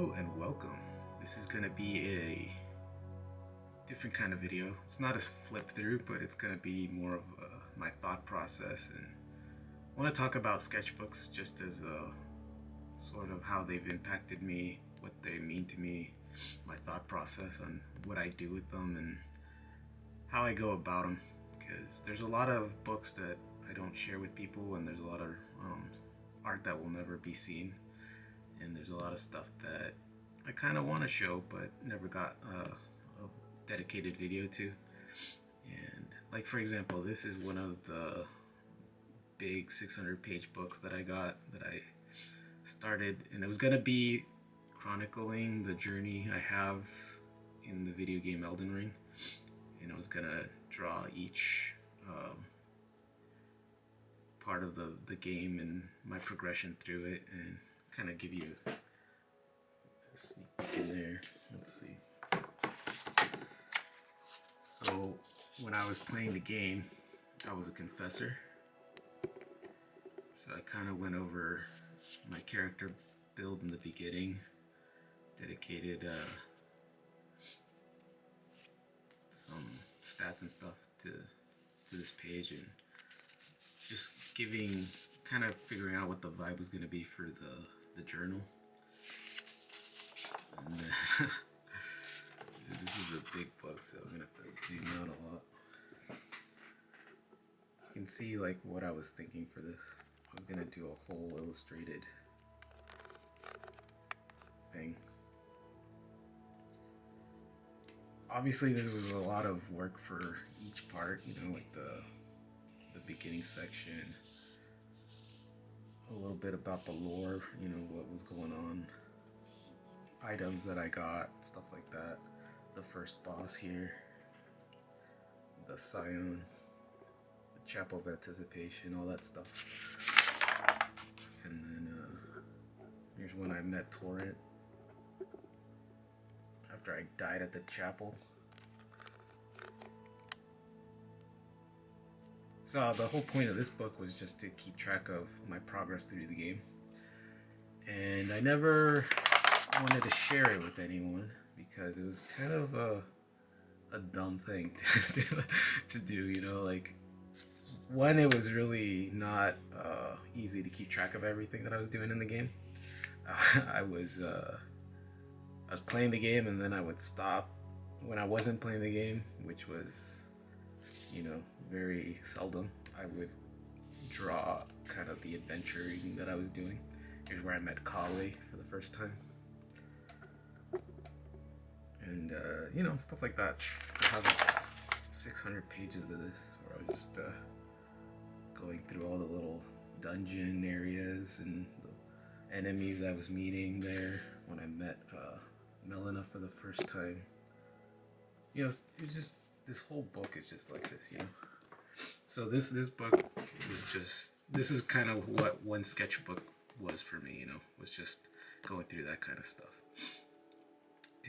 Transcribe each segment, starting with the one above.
Hello and welcome. This is going to be a different kind of video. It's not a flip through, but it's going to be more of my thought process, and I want to talk about sketchbooks just as a sort of how they've impacted me, what they mean to me, my thought process on what I do with them and how I go about them, because there's a lot of books that I don't share with people, and there's a lot of art that will never be seen. And there's a lot of stuff that I kind of want to show but never got a dedicated video to. And like, for example, this is one of the big 600-page books that I got, that I started, and it was going to be chronicling the journey I have in the video game Elden Ring, and I was going to draw each part of the game and my progression through it, and kind of give you a sneak peek in there. Let's see. So when I was playing the game, I was a confessor. So I kind of went over my character build in the beginning, dedicated some stats and stuff to this page, and just kind of figuring out what the vibe was going to be for the journal. And then this is a big book, so I'm gonna have to zoom out a lot. You can see like what I was thinking for this. I was gonna do a whole illustrated thing. Obviously there was a lot of work for each part, you know, like the beginning section, a little bit about the lore, you know, what was going on, items that I got, stuff like that, the first boss here, the Scion, the Chapel of Anticipation, all that stuff. And then here's when I met Torrent after I died at the chapel. So the whole point of this book was just to keep track of my progress through the game. And I never wanted to share it with anyone because it was kind of a dumb thing to do, you know, like, one, it was really not easy to keep track of everything that I was doing in the game. I was playing the game, and then I would stop when I wasn't playing the game, which was, you know, very seldom. I would draw kind of the adventuring that I was doing. Here's where I met Kale for the first time. And, you know, stuff like that. I have like 600 pages of this, where I was just going through all the little dungeon areas and the enemies I was meeting there when I met Melina for the first time. You know, it just, this whole book is just like this, you know. So this book was just, this is kind of what one sketchbook was for me, you know, was just going through that kind of stuff.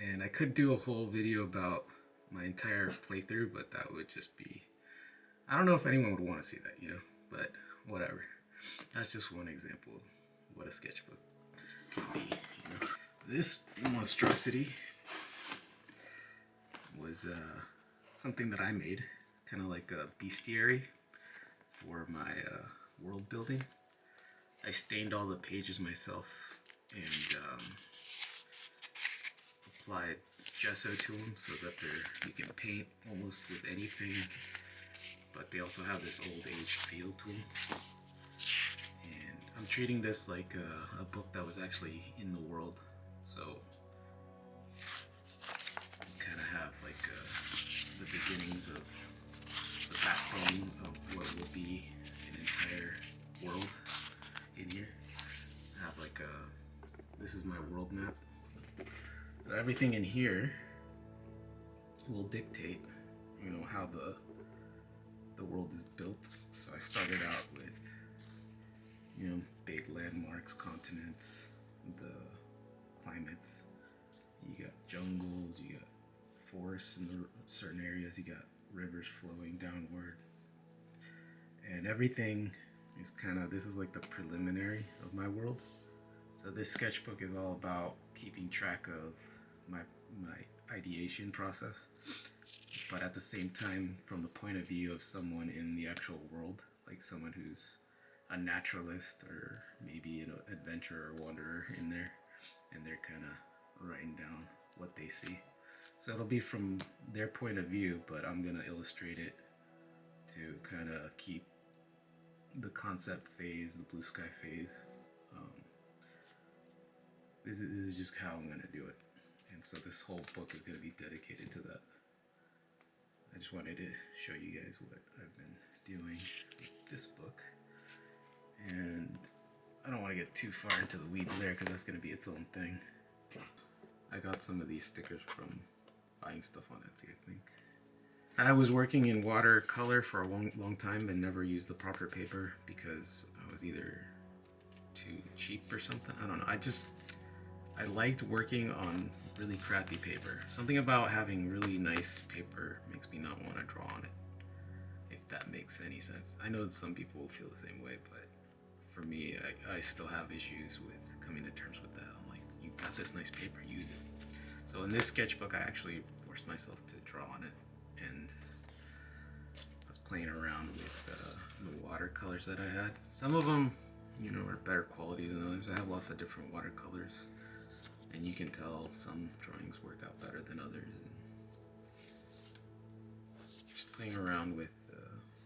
And I could do a whole video about my entire playthrough, but that would just be, I don't know if anyone would want to see that, you know, but whatever. That's just one example of what a sketchbook can be, you know. This monstrosity was something that I made, kind of like a beastiary for my world building. I stained all the pages myself and applied gesso to them so that you can paint almost with anything, but they also have this old aged feel to them. And I'm treating this like a book that was actually in the world, so you kind of have like the beginnings of the backbone of what will be an entire world in here. I have like this is my world map. So everything in here will dictate, you know, how the world is built. So I started out with, you know, big landmarks, continents, the climates. You got jungles, you got forests in certain areas, you got rivers flowing downward. And everything is kind of, this is like the preliminary of my world. So this sketchbook is all about keeping track of my ideation process, but at the same time from the point of view of someone in the actual world, like someone who's a naturalist or maybe an adventurer or wanderer in there, and they're kind of writing down what they see. So it'll be from their point of view, but I'm gonna illustrate it to kind of keep the concept phase, the blue sky phase. Um, this is just how I'm gonna do it, and so this whole book is gonna be dedicated to that. I just wanted to show you guys what I've been doing with this book, and I don't want to get too far into the weeds there because that's gonna be its own thing. I got some of these stickers from buying stuff on Etsy, I think. I was working in watercolor for a long time and never used the proper paper because I was either too cheap or something. I don't know. I liked working on really crappy paper. Something about having really nice paper makes me not want to draw on it, if that makes any sense. I know that some people will feel the same way, but for me, I still have issues with coming to terms with that. I'm like, you got this nice paper, use it. So in this sketchbook, I actually forced myself to draw on it, and I was playing around with the watercolors that I had. Some of them, are better quality than others. I have lots of different watercolors, and you can tell some drawings work out better than others. And just playing around with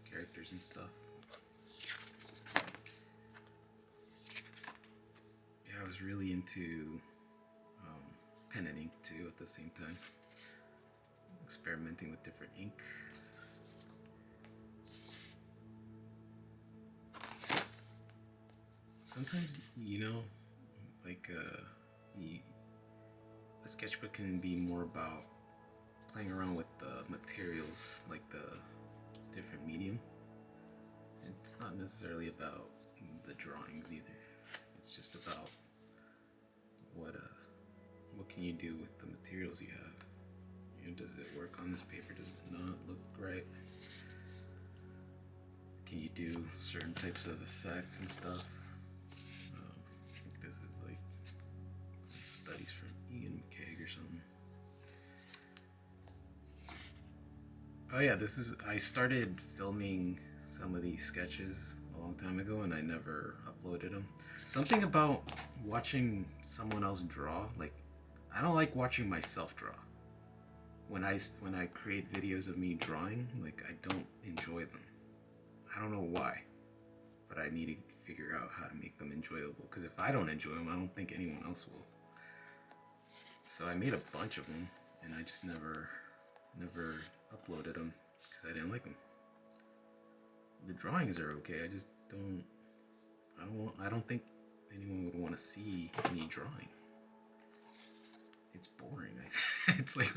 characters and stuff. Yeah, I was really into pen and ink too at the same time. Experimenting with different ink. Sometimes, like a sketchbook can be more about playing around with the materials, like the different medium. It's not necessarily about the drawings either. It's just about what can you do with the materials you have. Does it work on this paper? Does it not look right? Can you do certain types of effects and stuff? I think this is like studies from Ian McCaig or something. Oh yeah, I started filming some of these sketches a long time ago and I never uploaded them. Something about watching someone else draw, like I don't like watching myself draw. When I create videos of me drawing, like I don't enjoy them. I don't know why, but I need to figure out how to make them enjoyable, because if I don't enjoy them, I don't think anyone else will. So I made a bunch of them and I just never uploaded them because I didn't like them. The drawings are okay, I just I don't think anyone would want to see me drawing. It's boring. It's like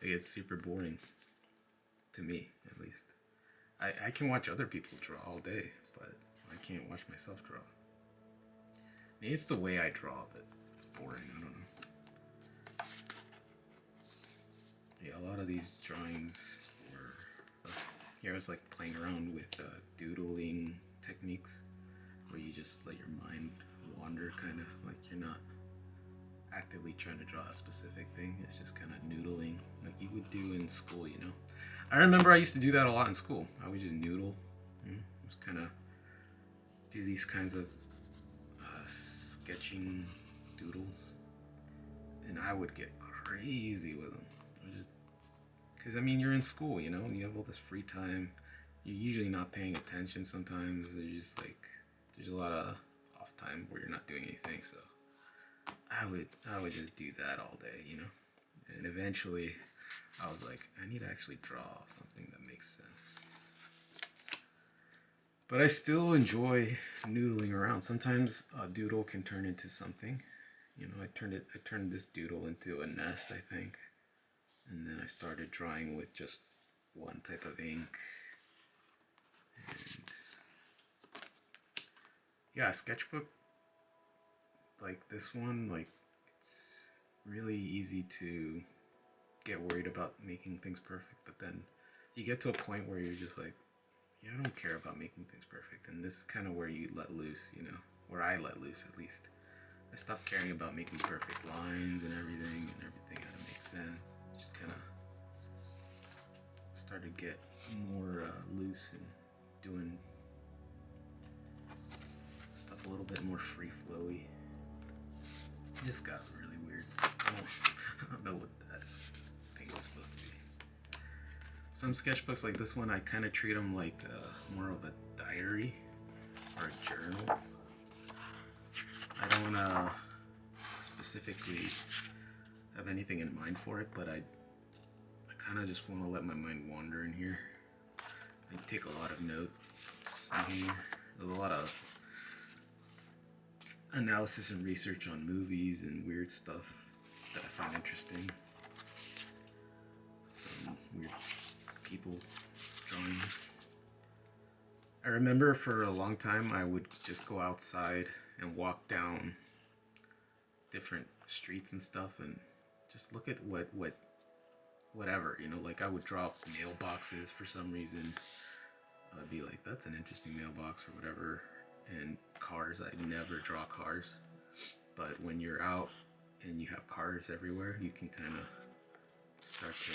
it's super boring to me, at least. I can watch other people draw all day, but I can't watch myself draw. Maybe it's the way I draw that it's boring. I don't know. Yeah, a lot of these drawings were here. I was like playing around with doodling techniques, where you just let your mind wander, kind of like you're not actively trying to draw a specific thing. It's just kind of noodling, like you would do in school, I remember I used to do that a lot in school. I would just noodle, just kind of do these kinds of sketching doodles, and I would get crazy with them. Because you're in school, you have all this free time. You're usually not paying attention. Sometimes there's a lot of off time where you're not doing anything. So I would just do that all day, And eventually, I was like, I need to actually draw something that makes sense. But I still enjoy noodling around. Sometimes a doodle can turn into something. I turned this doodle into a nest, I think. And then I started drawing with just one type of ink. And yeah, a sketchbook like this one, it's really easy to get worried about making things perfect, but then you get to a point where you're just like, yeah, I don't care about making things perfect. And this is kind of where you let loose, where I let loose, at least. I stopped caring about making perfect lines and everything had to make sense. Just kind of started to get more loose and doing stuff a little bit more free flowy. This got really weird. I don't know what that thing was supposed to be. Some sketchbooks like this one, I kind of treat them like more of a diary or a journal. I don't specifically have anything in mind for it, but I kind of just want to let my mind wander in here. I take a lot of notes in here. There's a lot of analysis and research on movies and weird stuff that I find interesting. Some weird people drawing. I remember for a long time I would just go outside and walk down different streets and stuff and just look at whatever, you know, like I would draw mailboxes for some reason. I'd be like, that's an interesting mailbox or whatever. And cars, I never draw cars. But when you're out and you have cars everywhere, you can kind of start to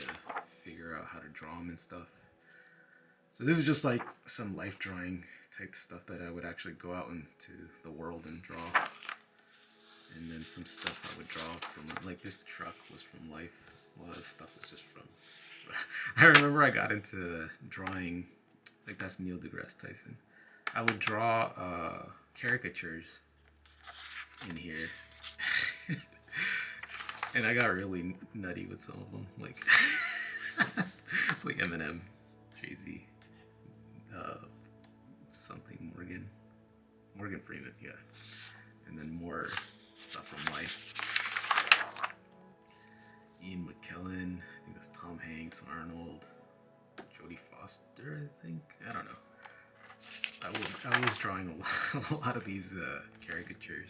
figure out how to draw them and stuff. So this is just like some life drawing type stuff that I would actually go out into the world and draw. And then some stuff I would draw from, like this truck was from life. A lot of stuff was just from... I remember I got into drawing, like that's Neil deGrasse Tyson. I would draw caricatures in here. And I got really nutty with some of them. Like, it's like Eminem, Jay-Z, something Morgan Freeman, yeah. And then more stuff from life. Ian McKellen, I think that's Tom Hanks, Arnold, Jodie Foster, I think. I don't know. I was drawing a lot of these caricatures.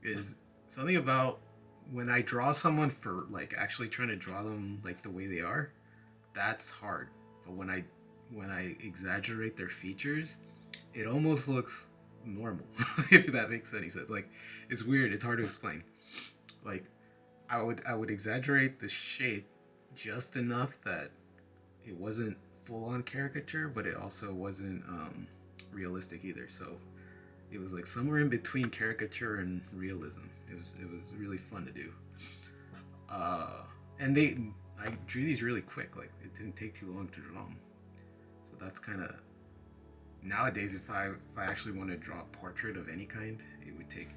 Is something about when I draw someone for like actually trying to draw them like the way they are, that's hard. But when I exaggerate their features, it almost looks normal. If that makes any sense. Like it's weird. It's hard to explain. Like I would exaggerate the shape just enough that it wasn't full-on caricature, but it also wasn't realistic either. So it was like somewhere in between caricature and realism. It was really fun to do. And I drew these really quick. Like it didn't take too long to draw them. So that's kind of nowadays. If I actually want to draw a portrait of any kind, it would take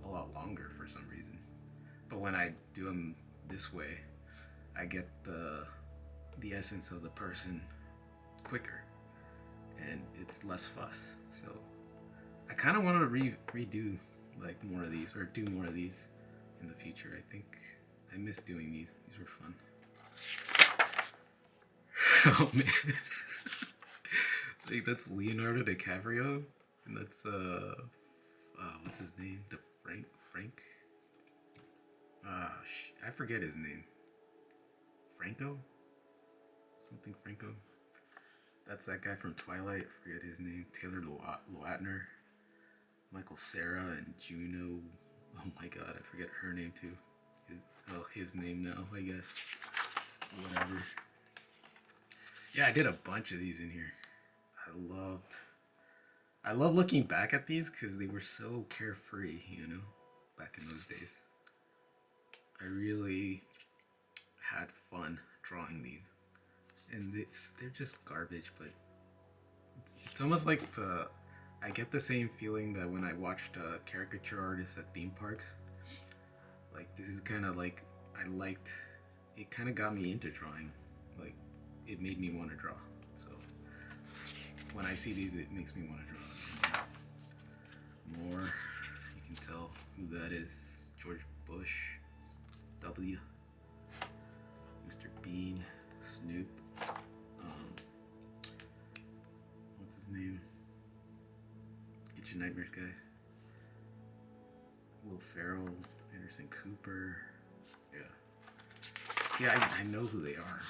a lot longer for some reason. But when I do them this way, I get the essence of the person quicker, and it's less fuss. So I kind of want to redo like more of these, or do more of these in the future. I think I miss doing these. These were fun. Oh man. I think that's Leonardo DiCaprio, and that's what's his name? Frank. I forget his name. Franco? Something Franco. That's that guy from Twilight. I forget his name. Taylor Lautner. Michael Cera and Juno. Oh my god, I forget her name too. His name now, I guess. Whatever. Yeah, I did a bunch of these in here. I love looking back at these because they were so carefree, you know, back in those days. I really had fun drawing these, and they're just garbage, but it's almost like I get the same feeling that when I watched caricature artists at theme parks. Like this is kind of like it kind of got me into drawing. Like it made me want to draw. So when I see these, it makes me want to draw. More, you can tell who that is. George Bush. W. Mr. Bean, Snoop, what's his name? Get Your Nightmares guy. Will Ferrell, Anderson Cooper. Yeah. See, I know who they are.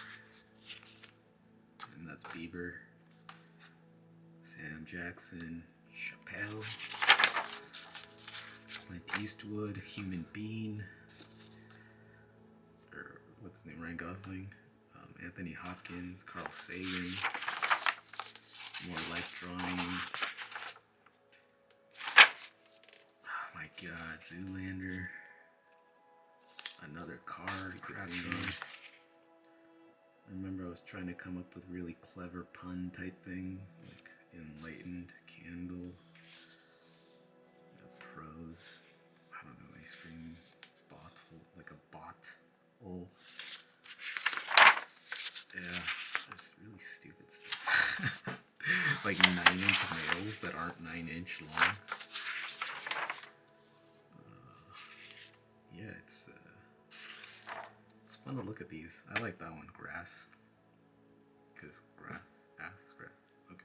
And that's Bieber, Sam Jackson, Chappelle. Clint Eastwood, Human Being, or what's his name, Ryan Gosling, Anthony Hopkins, Carl Sagan, more life drawing. Oh my god, Zoolander, another car grabbing on. I remember I was trying to come up with really clever pun type things, like enlightened, candle, pros, I don't know, ice cream, bottle, like a bottle. Yeah, there's really stupid stuff. Like 9-inch nails that aren't 9-inch long. Yeah, it's fun to look at these. I like that one, grass. Because grass. Okay.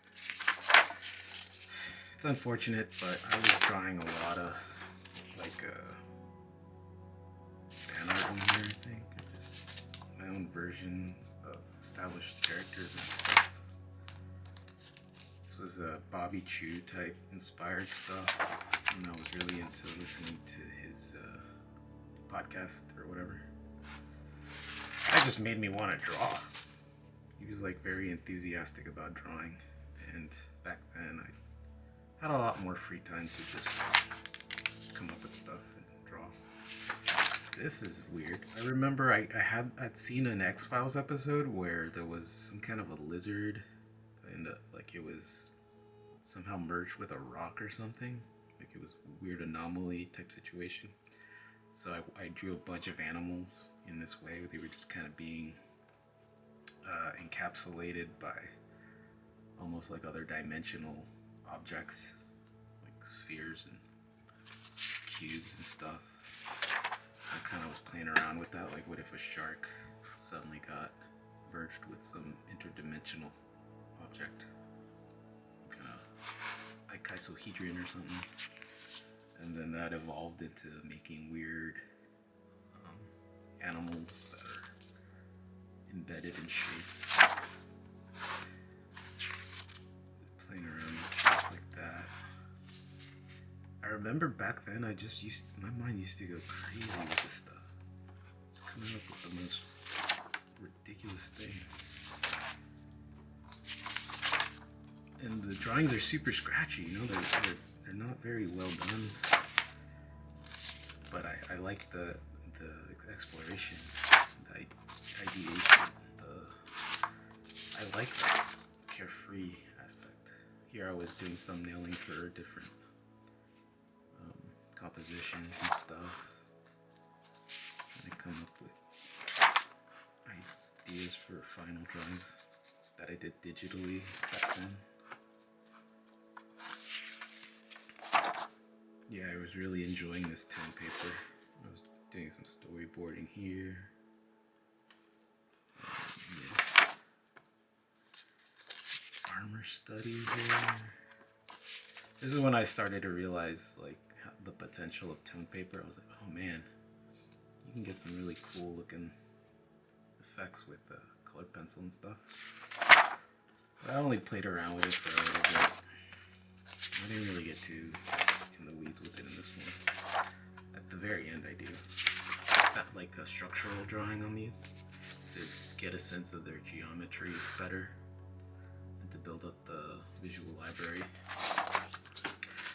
It's unfortunate, but I was drawing a lot of like fan art in here, I think. Or just my own versions of established characters and stuff. This was a Bobby Chew type inspired stuff, and I was really into listening to his podcast or whatever. That just made me want to draw. He was like very enthusiastic about drawing, and back then I had a lot more free time to just come up with stuff and draw. This is weird. I remember I'd seen an X-Files episode where there was some kind of a lizard, and like it was somehow merged with a rock or something. Like it was a weird anomaly type situation. So I drew a bunch of animals in this way. They were just kind of being encapsulated by almost like other dimensional objects, like spheres and cubes and stuff. I kind of was playing around with that, like what if a shark suddenly got merged with some interdimensional object, kind of like isohedron or something. And then that evolved into making weird animals that are embedded in shapes. Playing around with stuff like that. I remember back then my mind used to go crazy with this stuff. Just coming up with the most ridiculous things. And the drawings are super scratchy, you know, they're not very well done, but I like the exploration, the ideation, I like that carefree aspect. Here I was doing thumbnailing for different compositions and stuff, and I come up with ideas for final drawings that I did digitally back then. Yeah, I was really enjoying this tone paper. I was doing some storyboarding here. Yeah. Armor study here. This is when I started to realize like the potential of tone paper. I was like, oh man, you can get some really cool looking effects with colored pencil and stuff. But I only played around with it for a little bit. I didn't really get too in the weeds with it in this one. At the very end I do like a structural drawing on these to get a sense of their geometry better and to build up the visual library.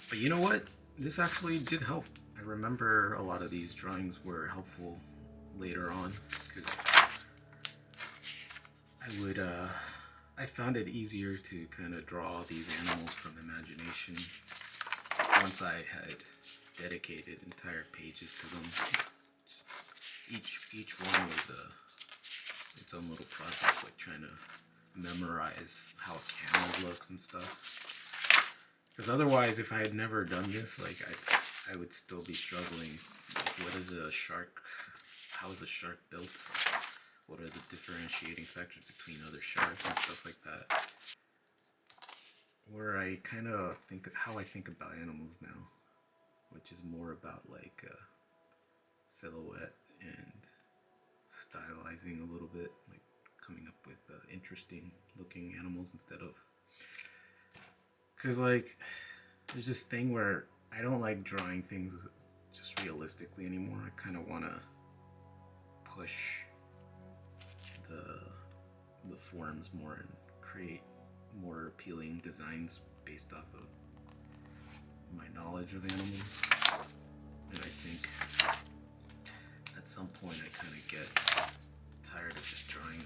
But you know what? This actually did help. I remember a lot of these drawings were helpful later on because I found it easier to kind of draw these animals from imagination once I had dedicated entire pages to them. Just each one was its own little project, like trying to memorize how a camel looks and stuff. Because otherwise, if I had never done this, like I would still be struggling. Like, what is a shark? How is a shark built? What are the differentiating factors between other sharks and stuff like that? Where I kind of think how I think about animals now, which is more about like silhouette and stylizing a little bit, like coming up with interesting looking animals instead of, because like there's this thing where I don't like drawing things just realistically anymore. I kind of want to push the forms more and create more appealing designs based off of my knowledge of animals. And I think at some point I kind of get tired of just drawing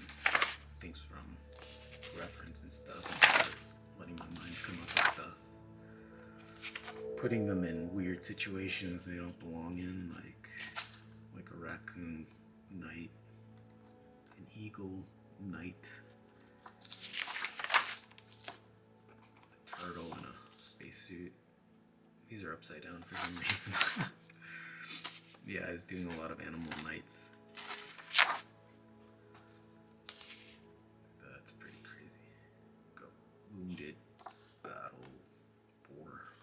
things from reference and stuff and start letting my mind come up with stuff, putting them in weird situations they don't belong in, like a raccoon knight, an eagle knight, a turtle in a spacesuit. These are upside down for some reason. Yeah, I was doing a lot of animal knights. That's pretty crazy. Go wounded, battle, boar.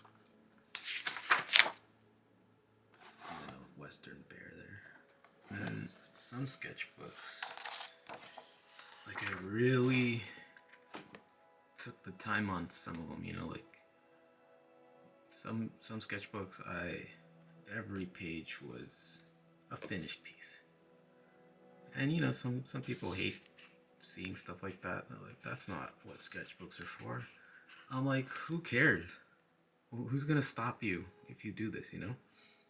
And then a western bear there. And some sketchbooks, like I really took the time on some of them, you know, like some sketchbooks every page was a finished piece. And you know, some people hate seeing stuff like that. They're like, that's not what sketchbooks are for. I'm like, who cares? Who's gonna stop you if you do this, you know?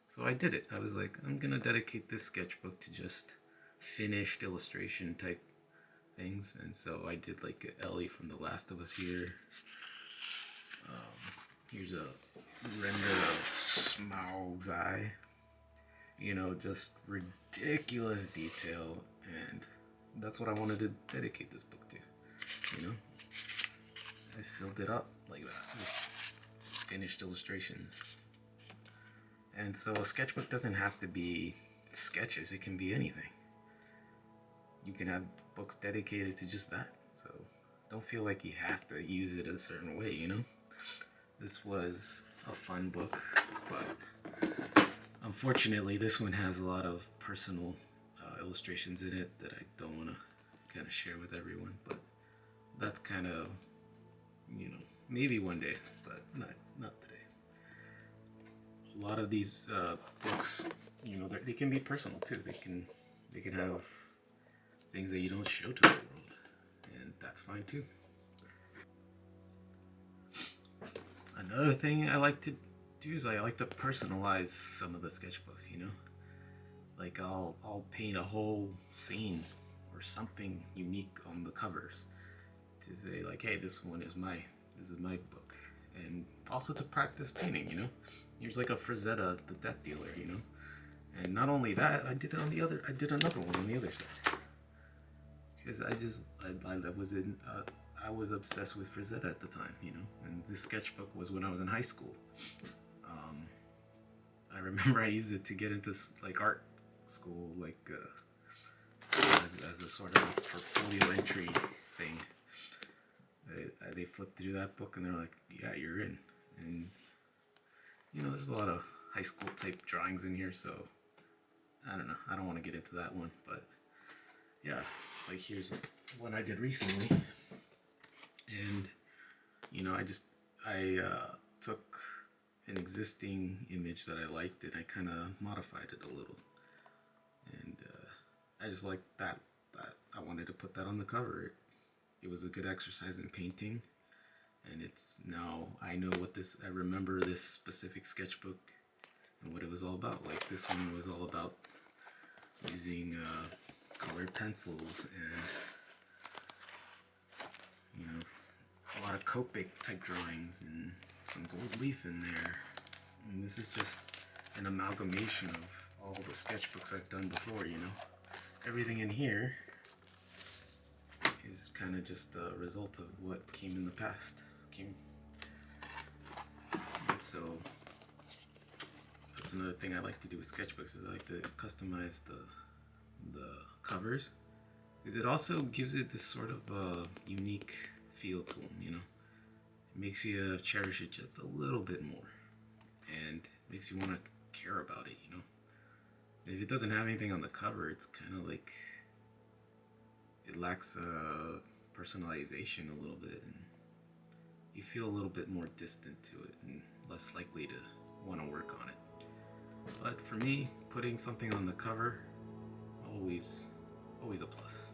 So I did it. I was like, I'm gonna dedicate this sketchbook to just finished illustration type things. And so I did like Ellie from The Last of Us here. Here's a render of Smaug's eye. You know, just ridiculous detail, and that's what I wanted to dedicate this book to. You know, I filled it up like that, just finished illustrations. And so a sketchbook doesn't have to be sketches, it can be anything. You can have books dedicated to just that, so don't feel like you have to use it a certain way, you know? This was a fun book, but unfortunately this one has a lot of personal illustrations in it that I don't want to kind of share with everyone, but that's kind of, you know, maybe one day, but not today. A lot of these books, you know, they can be personal too. They can have things that you don't show to the world, and that's fine too. Another thing I like to do is I like to personalize some of the sketchbooks, you know? Like I'll paint a whole scene or something unique on the covers to say like, hey, this is my book. And also to practice painting, you know? Here's like a Frazetta, the Death Dealer, you know? And not only that, I did another one on the other side. Because I was obsessed with Frazetta at the time, you know? And this sketchbook was when I was in high school. I remember I used it to get into like art school, like as a sort of portfolio entry thing. They flipped through that book and they're like, yeah, you're in. And you know, there's a lot of high school type drawings in here, so I don't know. I don't want to get into that one, but yeah, like here's one I did recently. And you know, I took an existing image that I liked and I kind of modified it a little, and I just liked that I wanted to put that on the cover. It was a good exercise in painting, and it's now I remember this specific sketchbook and what it was all about. Like this one was all about using colored pencils and, you know, a lot of Copic type drawings and some gold leaf in there. And this is just an amalgamation of all the sketchbooks I've done before, you know. Everything in here is kind of just a result of what came in the past. And so that's another thing I like to do with sketchbooks, is I like to customize the covers, because it also gives it this sort of unique feel to them, you know. It makes you cherish it just a little bit more, and makes you want to care about it, you know. If it doesn't have anything on the cover, it's kind of like it lacks personalization a little bit, and you feel a little bit more distant to it and less likely to want to work on it. But for me, putting something on the cover, always a plus.